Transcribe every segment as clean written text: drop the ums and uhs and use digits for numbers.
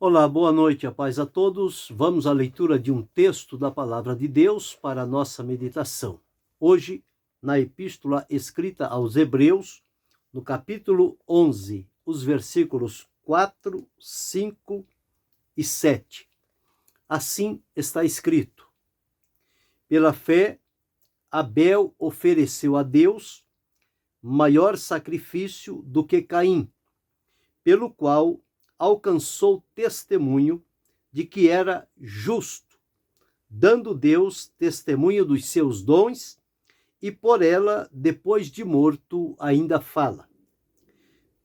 Olá, boa noite, a paz a todos. Vamos à leitura de um texto da Palavra de Deus para a nossa meditação. Hoje, na epístola escrita aos Hebreus, no capítulo 11, os versículos 4, 5 e 7. Assim está escrito: pela fé, Abel ofereceu a Deus maior sacrifício do que Caim, pelo qual alcançou testemunho de que era justo, dando Deus testemunho dos seus dons, e por ela, depois de morto, ainda fala.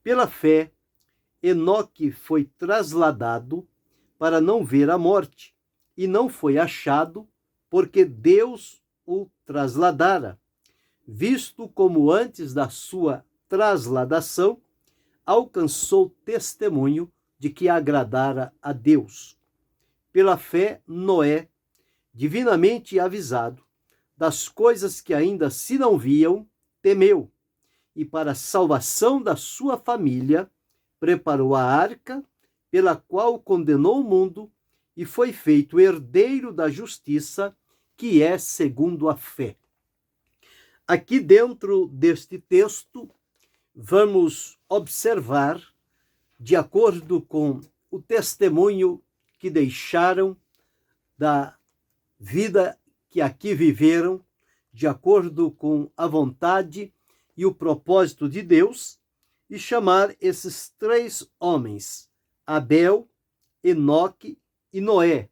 Pela fé, Enoque foi trasladado para não ver a morte, e não foi achado, porque Deus o trasladara, visto como antes da sua trasladação alcançou testemunho de que agradara a Deus. Pela fé, Noé, divinamente avisado das coisas que ainda se não viam, temeu, e para a salvação da sua família, preparou a arca, pela qual condenou o mundo e foi feito herdeiro da justiça, que é segundo a fé. Aqui dentro deste texto, vamos observar, de acordo com o testemunho que deixaram da vida que aqui viveram, de acordo com a vontade e o propósito de Deus, e chamar esses três homens, Abel, Enoque e Noé,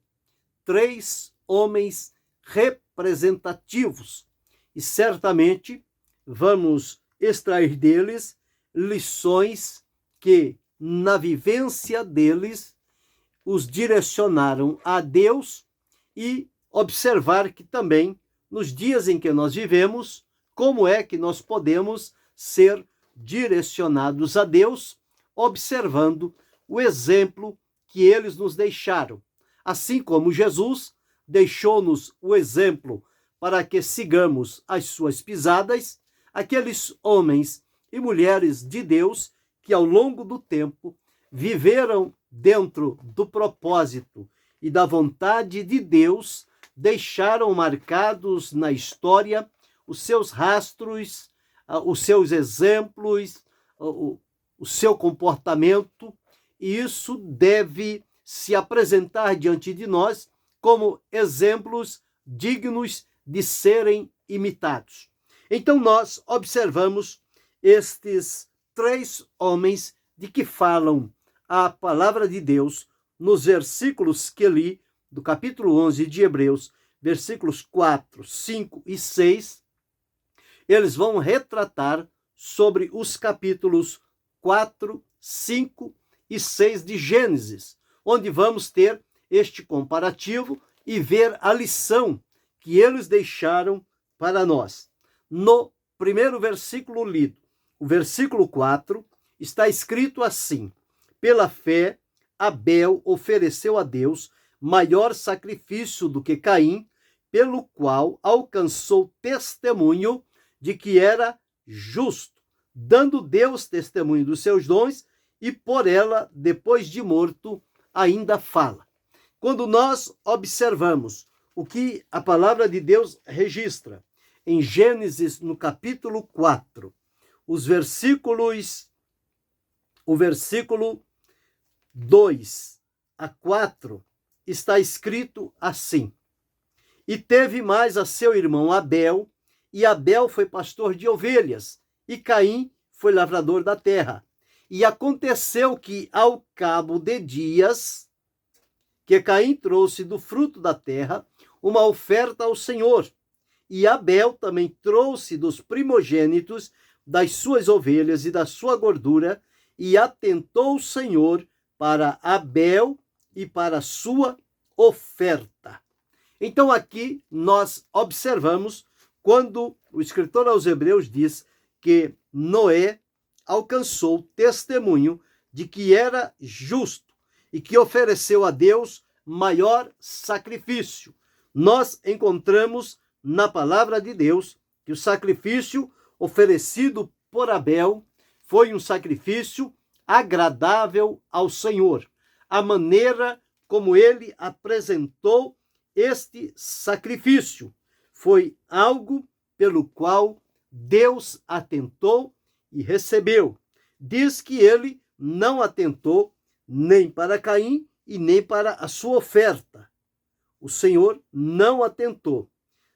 três homens representativos, e certamente vamos extrair deles lições que, na vivência deles, os direcionaram a Deus, e observar que também, nos dias em que nós vivemos, como é que nós podemos ser direcionados a Deus, observando o exemplo que eles nos deixaram. Assim como Jesus deixou-nos o exemplo para que sigamos as suas pisadas, aqueles homens e mulheres de Deus que ao longo do tempo viveram dentro do propósito e da vontade de Deus, deixaram marcados na história os seus rastros, os seus exemplos, o seu comportamento, e isso deve se apresentar diante de nós como exemplos dignos de serem imitados. Então nós observamos estes três homens de que falam a palavra de Deus nos versículos que li do capítulo 11 de Hebreus, versículos 4, 5 e 6. Eles vão retratar sobre os capítulos 4, 5 e 6 de Gênesis, onde vamos ter este comparativo e ver a lição que eles deixaram para nós. No primeiro versículo lido, o versículo 4, está escrito assim: pela fé, Abel ofereceu a Deus maior sacrifício do que Caim, pelo qual alcançou testemunho de que era justo, dando Deus testemunho dos seus dons, e por ela, depois de morto, ainda fala. Quando nós observamos o que a palavra de Deus registra em Gênesis, no capítulo 4, o versículo 2 a 4, está escrito assim: e teve mais a seu irmão Abel, e Abel foi pastor de ovelhas, e Caim foi lavrador da terra. E aconteceu que, ao cabo de dias, que Caim trouxe do fruto da terra uma oferta ao Senhor, e Abel também trouxe dos primogênitos das suas ovelhas e da sua gordura, e atentou o Senhor para Abel e para a sua oferta. Então aqui nós observamos quando o escritor aos Hebreus diz que Noé alcançou testemunho de que era justo e que ofereceu a Deus maior sacrifício. Nós encontramos na palavra de Deus que o sacrifício oferecido por Abel foi um sacrifício agradável ao Senhor. a maneira como ele apresentou este sacrifício. Foi algo pelo qual Deus atentou e recebeu. Diz que ele não atentou nem para Caim e nem para a sua oferta. O Senhor não atentou.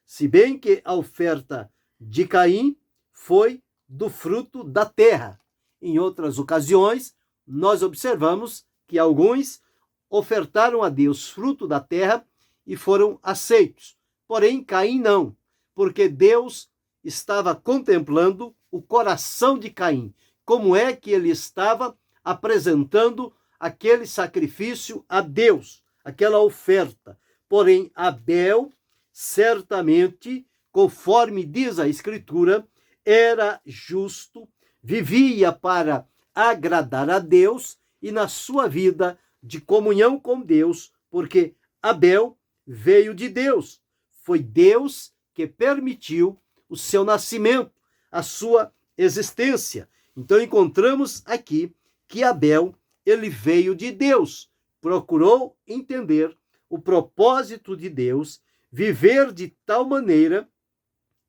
Se bem que a oferta de Caim foi do fruto da terra. Em outras ocasiões, nós observamos que alguns ofertaram a Deus fruto da terra e foram aceitos. Porém, Caim não, porque Deus estava contemplando o coração de Caim. Como é que ele estava apresentando aquele sacrifício a Deus, aquela oferta. Porém, Abel, certamente, conforme diz a Escritura, era justo, vivia para agradar a Deus e na sua vida de comunhão com Deus, porque Abel veio de Deus. Foi Deus que permitiu o seu nascimento, a sua existência. Então encontramos aqui que Abel, ele veio de Deus, procurou entender o propósito de Deus, viver de tal maneira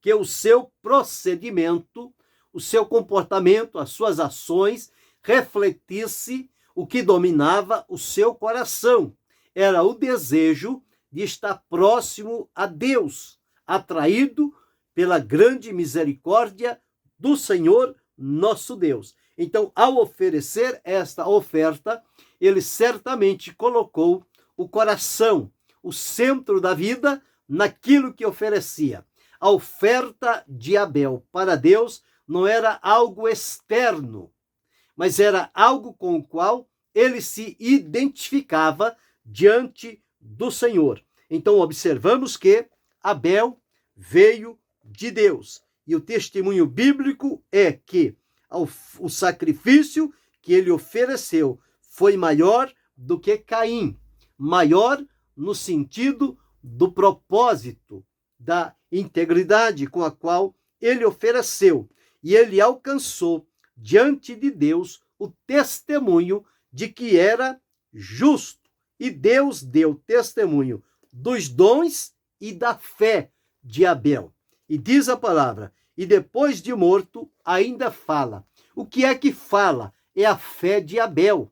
que o seu procedimento, o seu comportamento, as suas ações refletisse o que dominava o seu coração. Era o desejo de estar próximo a Deus, atraído pela grande misericórdia do Senhor nosso Deus. Então, ao oferecer esta oferta, ele certamente colocou o coração, o centro da vida, naquilo que oferecia. A oferta de Abel para Deus não era algo externo, mas era algo com o qual ele se identificava diante do Senhor. Então, observamos que Abel veio de Deus. E o testemunho bíblico é que o sacrifício que ele ofereceu foi maior do que Caim. Maior no sentido do propósito, da integridade com a qual ele ofereceu. E ele alcançou diante de Deus o testemunho de que era justo. E Deus deu testemunho dos dons e da fé de Abel. E diz a palavra, e depois de morto ainda fala. O que é que fala? É a fé de Abel.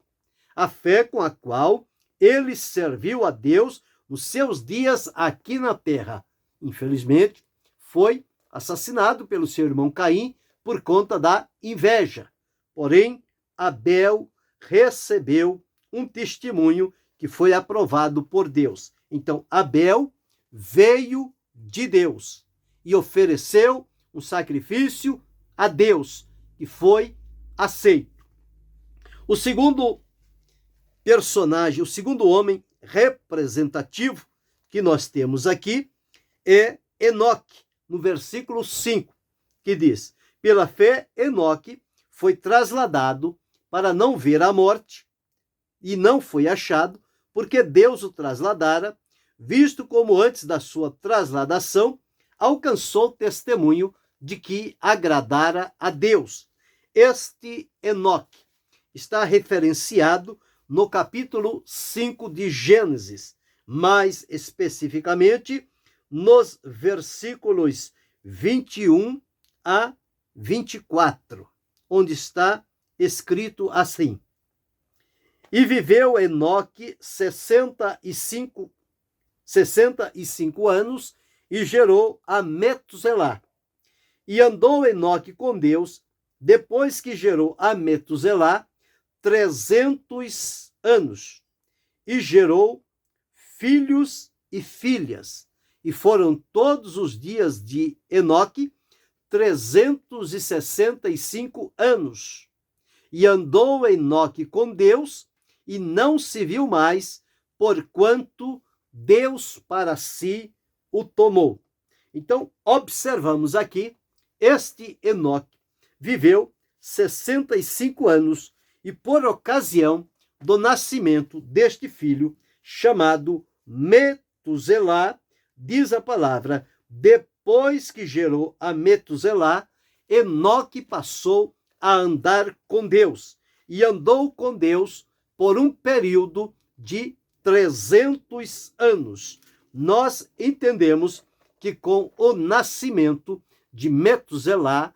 A fé com a qual ele serviu a Deus nos seus dias aqui na terra. Infelizmente, foi assassinado pelo seu irmão Caim por conta da inveja. Porém, Abel recebeu um testemunho que foi aprovado por Deus. Então, Abel veio de Deus e ofereceu um sacrifício a Deus, que foi aceito. O segundo personagem, o segundo homem representativo que nós temos aqui é Enoque, no versículo 5, que diz: pela fé, Enoque foi trasladado para não ver a morte, e não foi achado, porque Deus o trasladara, visto como antes da sua trasladação alcançou testemunho de que agradara a Deus. Este Enoque está referenciado no capítulo 5 de Gênesis, mais especificamente nos versículos 21 a 24, onde está escrito assim: e viveu Enoque 65 anos e gerou a Metuselá. E andou Enoque com Deus, depois que gerou a Metuselá, 300 anos, e gerou filhos e filhas. E foram todos os dias de Enoque 365 anos. E andou Enoque com Deus, e não se viu mais, porquanto Deus para si o tomou. Então, observamos aqui, este Enoque viveu 65 anos, e por ocasião do nascimento deste filho, chamado Metuselá, diz a palavra, depois que gerou a Metuselá, Enoque passou a andar com Deus, e andou com Deus por um período de 300 anos. Nós entendemos que com o nascimento de Metuselá,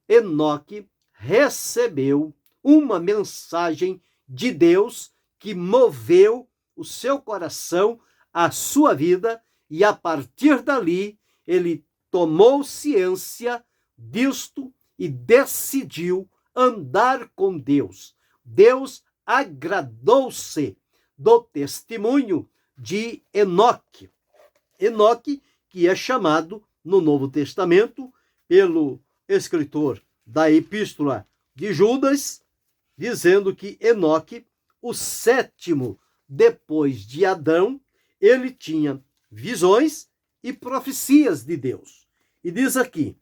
Enoque recebeu uma mensagem de Deus que moveu o seu coração, a sua vida, e a partir dali ele tomou ciência disto e decidiu andar com Deus. Deus agradou-se do testemunho de Enoque. Enoque, que é chamado no Novo Testamento pelo escritor da Epístola de Judas, dizendo que Enoque, o sétimo depois de Adão, ele tinha visões e profecias de Deus. E diz aqui: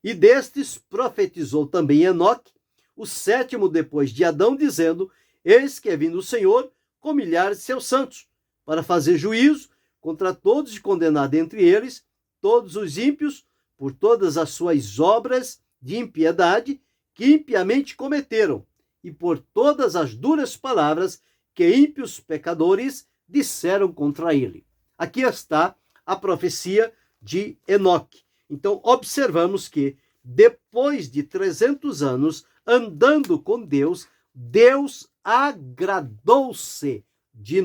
e destes profetizou também Enoque, o sétimo depois de Adão, dizendo: eis que é vindo o Senhor com milhares de seus santos, para fazer juízo contra todos e condenar dentre eles todos os ímpios por todas as suas obras de impiedade que impiamente cometeram, e por todas as duras palavras que ímpios pecadores disseram contra ele. Aqui está a profecia de Enoque. Então, observamos que depois de 300 anos andando com Deus, Deus agradou-se de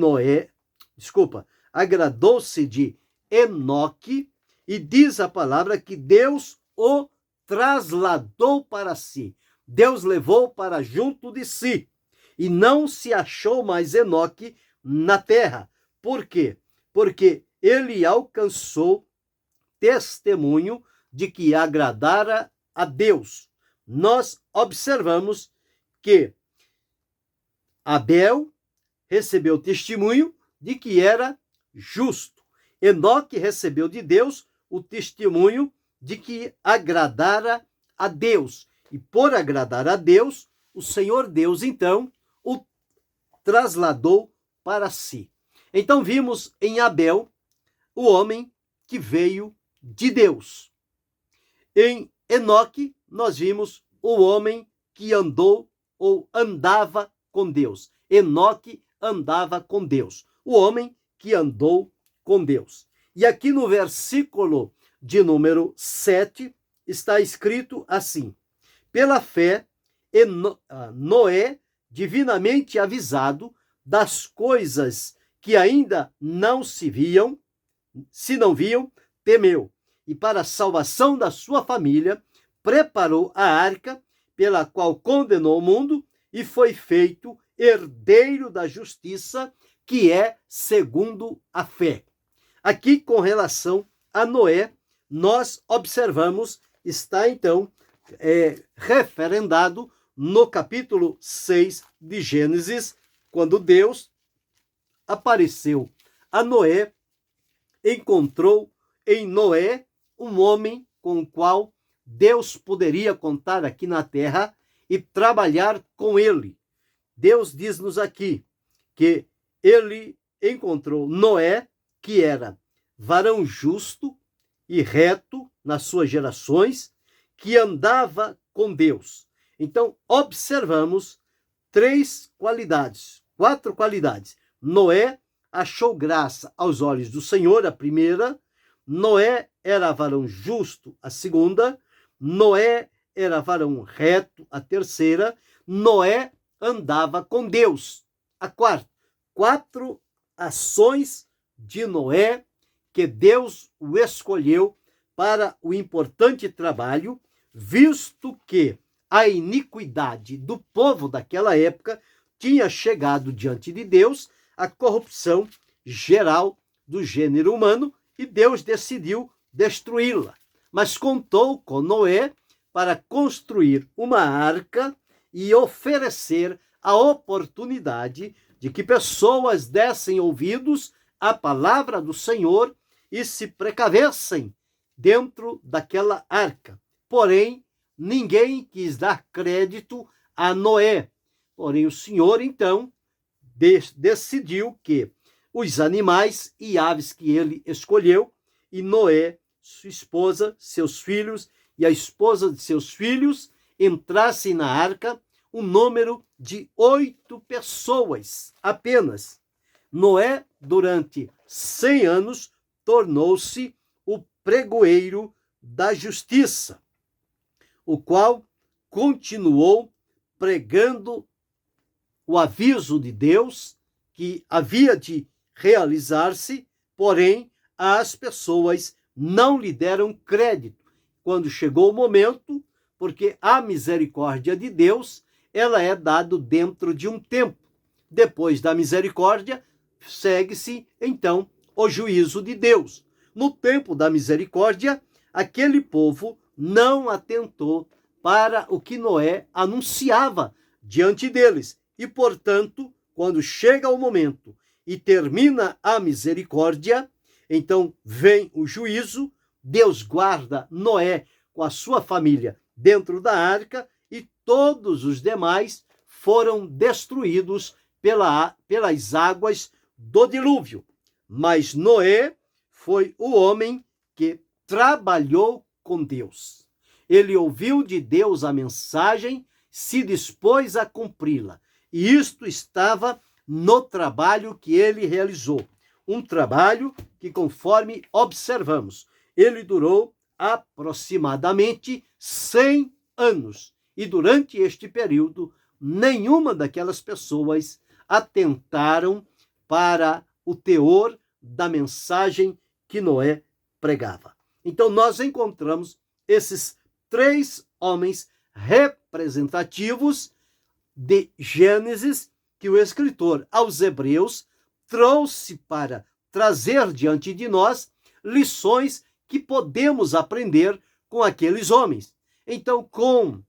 agradou-se de Enoque, e diz a palavra que Deus o trasladou para si. Deus levou para junto de si, e não se achou mais Enoque na terra. Por quê? Porque ele alcançou testemunho de que agradara a Deus. Nós observamos que Abel recebeu testemunho de que era justo. Enoque recebeu de Deus o testemunho de que agradara a Deus. E por agradar a Deus, o Senhor Deus, então, o trasladou para si. Então vimos em Abel o homem que veio de Deus. Em Enoque, nós vimos o homem que andou ou andava com Deus. Enoque andava com Deus. O homem que andou com Deus. E aqui no versículo de número 7 está escrito assim: pela fé, Noé, divinamente avisado das coisas que ainda não se viam, temeu, e para a salvação da sua família, preparou a arca, pela qual condenou o mundo, e foi feito herdeiro da justiça, que é segundo a fé. Aqui, com relação a Noé, nós observamos, está então referendado no capítulo 6 de Gênesis, quando Deus apareceu a Noé, encontrou em Noé um homem com o qual Deus poderia contar aqui na terra e trabalhar com ele. Deus diz-nos aqui que ele encontrou Noé, que era varão justo e reto nas suas gerações, que andava com Deus. Então, observamos quatro qualidades. Noé achou graça aos olhos do Senhor, a primeira. Noé era varão justo, a segunda. Noé era varão reto, a terceira. Noé andava com Deus, a quarta. 4 ações de Noé que Deus o escolheu para o importante trabalho, visto que a iniquidade do povo daquela época tinha chegado diante de Deus, a corrupção geral do gênero humano, e Deus decidiu destruí-la. Mas contou com Noé para construir uma arca e oferecer a oportunidade de que pessoas dessem ouvidos à palavra do Senhor e se precavessem dentro daquela arca. Porém, ninguém quis dar crédito a Noé. Porém, o Senhor, então, decidiu que os animais e aves que ele escolheu, e Noé, sua esposa, seus filhos e a esposa de seus filhos entrassem na arca, um número de 8 pessoas apenas. Noé, durante 100 anos, tornou-se o pregoeiro da justiça, o qual continuou pregando o aviso de Deus que havia de realizar-se, porém as pessoas não lhe deram crédito quando chegou o momento, porque a misericórdia de Deus, ela é dada dentro de um tempo. Depois da misericórdia, segue-se então o juízo de Deus. No tempo da misericórdia, aquele povo não atentou para o que Noé anunciava diante deles. E, portanto, quando chega o momento e termina a misericórdia, então vem o juízo, Deus guarda Noé com a sua família dentro da arca e todos os demais foram destruídos pelas águas do dilúvio. Mas Noé foi o homem que trabalhou com Deus. Ele ouviu de Deus a mensagem, se dispôs a cumpri-la. E isto estava no trabalho que ele realizou. Um trabalho que, conforme observamos, ele durou aproximadamente 100 anos. E durante este período, nenhuma daquelas pessoas atentaram para o teor da mensagem que Noé pregava. Então, nós encontramos esses 3 homens representativos de Gênesis que o escritor aos Hebreus trouxe para trazer diante de nós lições que podemos aprender com aqueles homens. Então, com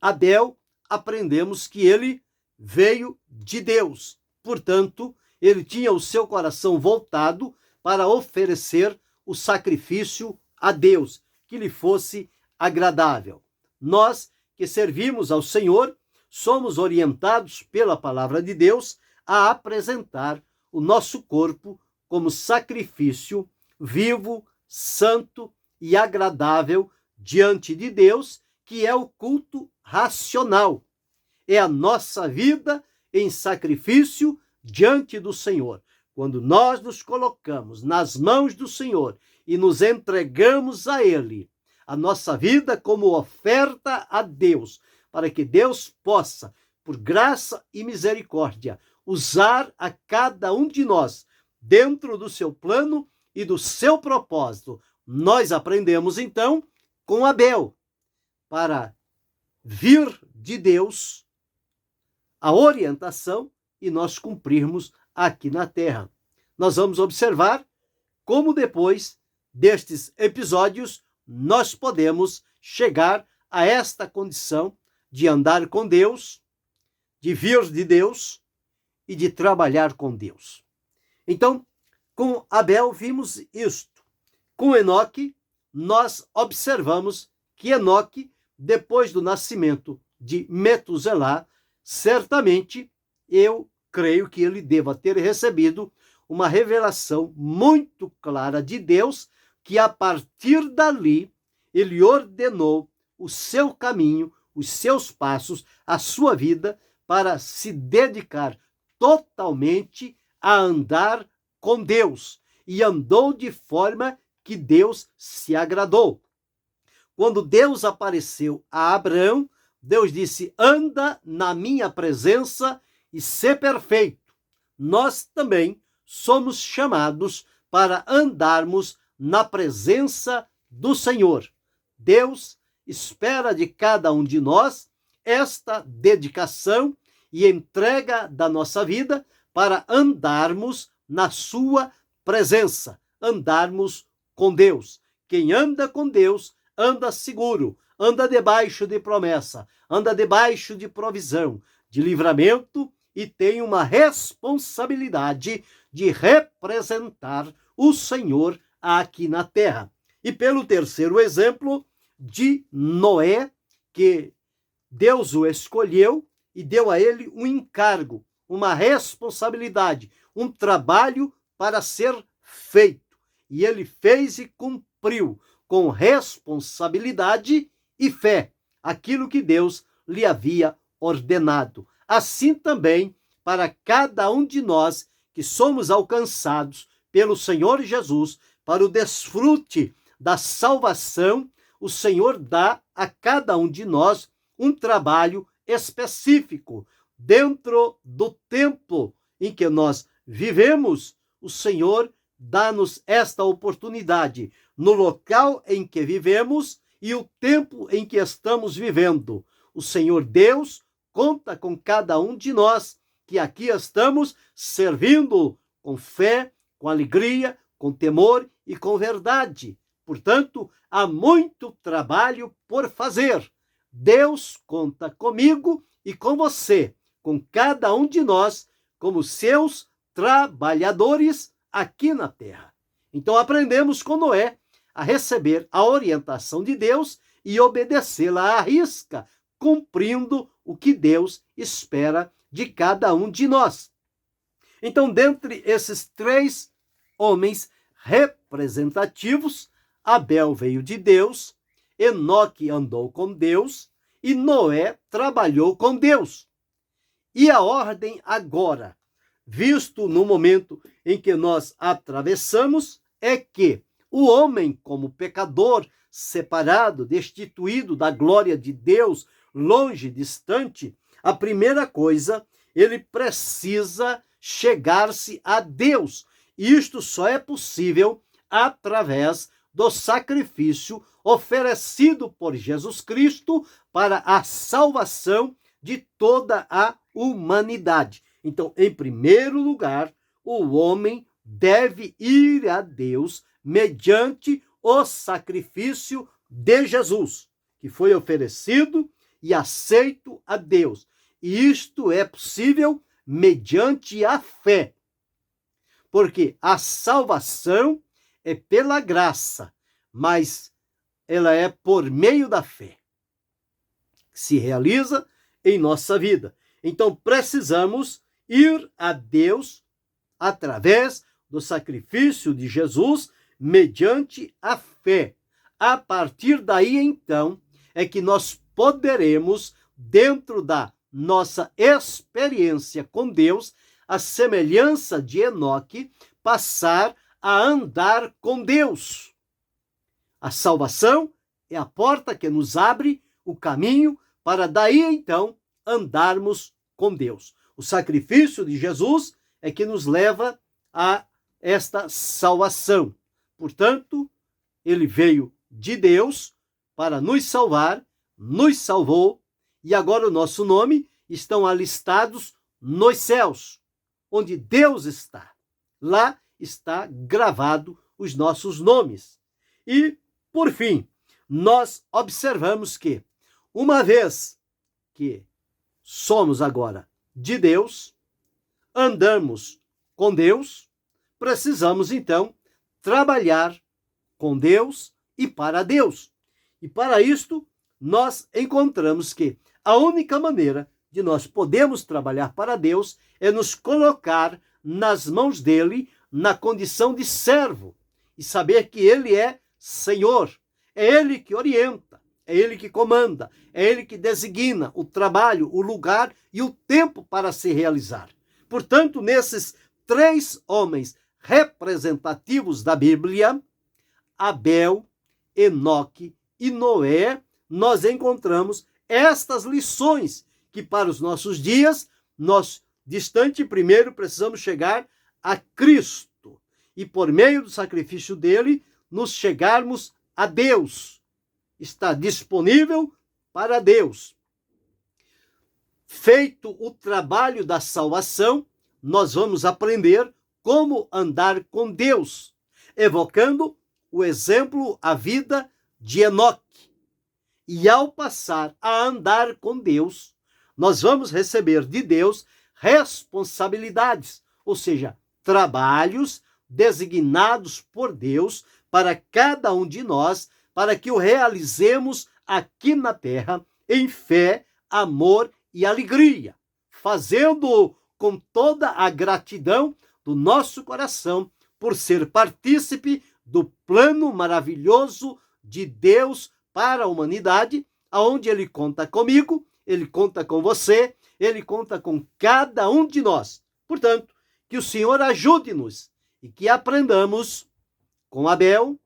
Abel, aprendemos que ele veio de Deus. Portanto, ele tinha o seu coração voltado para oferecer o sacrifício a Deus, que lhe fosse agradável. Nós que servimos ao Senhor, somos orientados pela palavra de Deus a apresentar o nosso corpo como sacrifício vivo, santo e agradável diante de Deus, que é o culto racional. É a nossa vida em sacrifício diante do Senhor. Quando nós nos colocamos nas mãos do Senhor e nos entregamos a Ele, a nossa vida como oferta a Deus, para que Deus possa, por graça e misericórdia, usar a cada um de nós dentro do seu plano e do seu propósito. Nós aprendemos, então, com Abel, para vir de Deus a orientação e nós cumprirmos aqui na terra. Nós vamos observar como depois destes episódios nós podemos chegar a esta condição de andar com Deus, de vir de Deus e de trabalhar com Deus. Então, com Abel vimos isto. Com Enoque, nós observamos que Enoque, depois do nascimento de Metuselá, certamente eu creio que ele deva ter recebido uma revelação muito clara de Deus, que a partir dali ele ordenou o seu caminho, os seus passos, a sua vida, para se dedicar totalmente a andar com Deus. E andou de forma que Deus se agradou. Quando Deus apareceu a Abraão, Deus disse: anda na minha presença e ser perfeito. Nós também somos chamados para andarmos na presença do Senhor. Deus espera de cada um de nós esta dedicação e entrega da nossa vida para andarmos na sua presença, andarmos com Deus. Quem anda com Deus anda seguro, anda debaixo de promessa, anda debaixo de provisão, de livramento e tem uma responsabilidade de representar o Senhor aqui na terra. E pelo terceiro exemplo de Noé, que Deus o escolheu e deu a ele um encargo, uma responsabilidade, um trabalho para ser feito. E ele fez e cumpriu com responsabilidade e fé aquilo que Deus lhe havia ordenado. Assim também para cada um de nós que somos alcançados pelo Senhor Jesus para o desfrute da salvação, o Senhor dá a cada um de nós um trabalho específico. Dentro do tempo em que nós vivemos, o Senhor dá-nos esta oportunidade no local em que vivemos e o tempo em que estamos vivendo. O Senhor Deus conta com cada um de nós que aqui estamos servindo com fé, com alegria, com temor e com verdade. Portanto, há muito trabalho por fazer. Deus conta comigo e com você, com cada um de nós, como seus trabalhadores aqui na terra. Então aprendemos com Noé a receber a orientação de Deus e obedecê-la à risca, cumprindo o que Deus espera de cada um de nós. Então, dentre esses 3 homens representativos, Abel veio de Deus, Enoque andou com Deus e Noé trabalhou com Deus. E a ordem agora, visto no momento em que nós atravessamos, é que o homem, como pecador, separado, destituído da glória de Deus, longe, distante, a primeira coisa, ele precisa chegar-se a Deus. Isto só é possível através do sacrifício oferecido por Jesus Cristo para a salvação de toda a humanidade. Então, em primeiro lugar, o homem deve ir a Deus mediante o sacrifício de Jesus, que foi oferecido e aceito a Deus. E isto é possível mediante a fé, porque a salvação é pela graça, mas ela é por meio da fé, que se realiza em nossa vida. Então precisamos ir a Deus através do sacrifício de Jesus, mediante a fé. A partir daí, então, é que nós poderemos, dentro da nossa experiência com Deus, a semelhança de Enoque, passar a andar com Deus. A salvação é a porta que nos abre o caminho para daí, então, andarmos com Deus. O sacrifício de Jesus é que nos leva a esta salvação. Portanto, ele veio de Deus para nos salvar, nos salvou, e agora o nosso nome estão alistados nos céus, onde Deus está. Lá está gravado os nossos nomes. E, por fim, nós observamos que, uma vez que somos agora de Deus, andamos com Deus, precisamos então trabalhar com Deus e para Deus. E para isto, nós encontramos que a única maneira de nós podermos trabalhar para Deus é nos colocar nas mãos dele na condição de servo e saber que ele é Senhor, é ele que orienta, é ele que comanda, é ele que designa o trabalho, o lugar e o tempo para se realizar. Portanto, nesses 3 homens representativos da Bíblia, Abel, Enoque e Noé, nós encontramos estas lições que para os nossos dias, nós, distante primeiro, precisamos chegar a Cristo e por meio do sacrifício dele, nos chegarmos a Deus. Está disponível para Deus. Feito o trabalho da salvação, nós vamos aprender como andar com Deus, evocando o exemplo, a vida de Enoque. E ao passar a andar com Deus, nós vamos receber de Deus responsabilidades, ou seja, trabalhos designados por Deus para cada um de nós, para que o realizemos aqui na terra em fé, amor e alegria, fazendo com toda a gratidão do nosso coração por ser partícipe do plano maravilhoso de Deus para a humanidade, aonde ele conta comigo, ele conta com você, ele conta com cada um de nós. Portanto, que Que o Senhor ajude-nos e que aprendamos com Abel,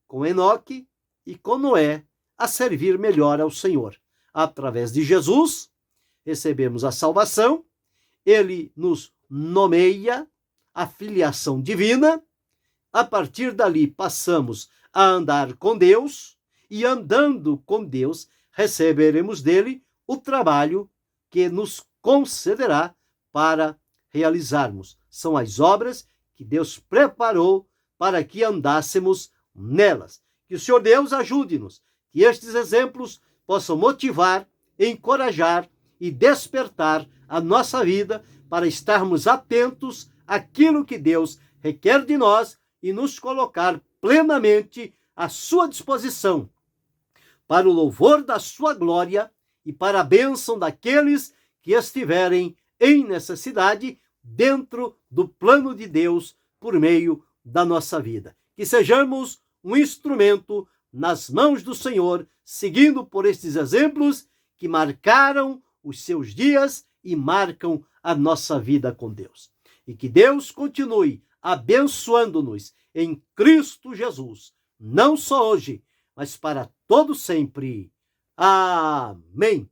com Enoque e com Noé a servir melhor ao Senhor. Através de Jesus, recebemos a salvação, ele nos nomeia a filiação divina, a partir dali passamos a andar com Deus, e andando com Deus, receberemos dele o trabalho que nos concederá para realizarmos. São as obras que Deus preparou para que andássemos nelas. Que o Senhor Deus ajude-nos, que estes exemplos possam motivar, encorajar e despertar a nossa vida para estarmos atentos àquilo que Deus requer de nós e nos colocar plenamente à sua disposição, para o louvor da sua glória e para a bênção daqueles que estiverem em necessidade dentro do plano de Deus por meio da nossa vida. Que sejamos um instrumento nas mãos do Senhor, seguindo por estes exemplos que marcaram os seus dias e marcam a nossa vida com Deus. E que Deus continue abençoando-nos em Cristo Jesus, não só hoje, mas para todo sempre. Amém.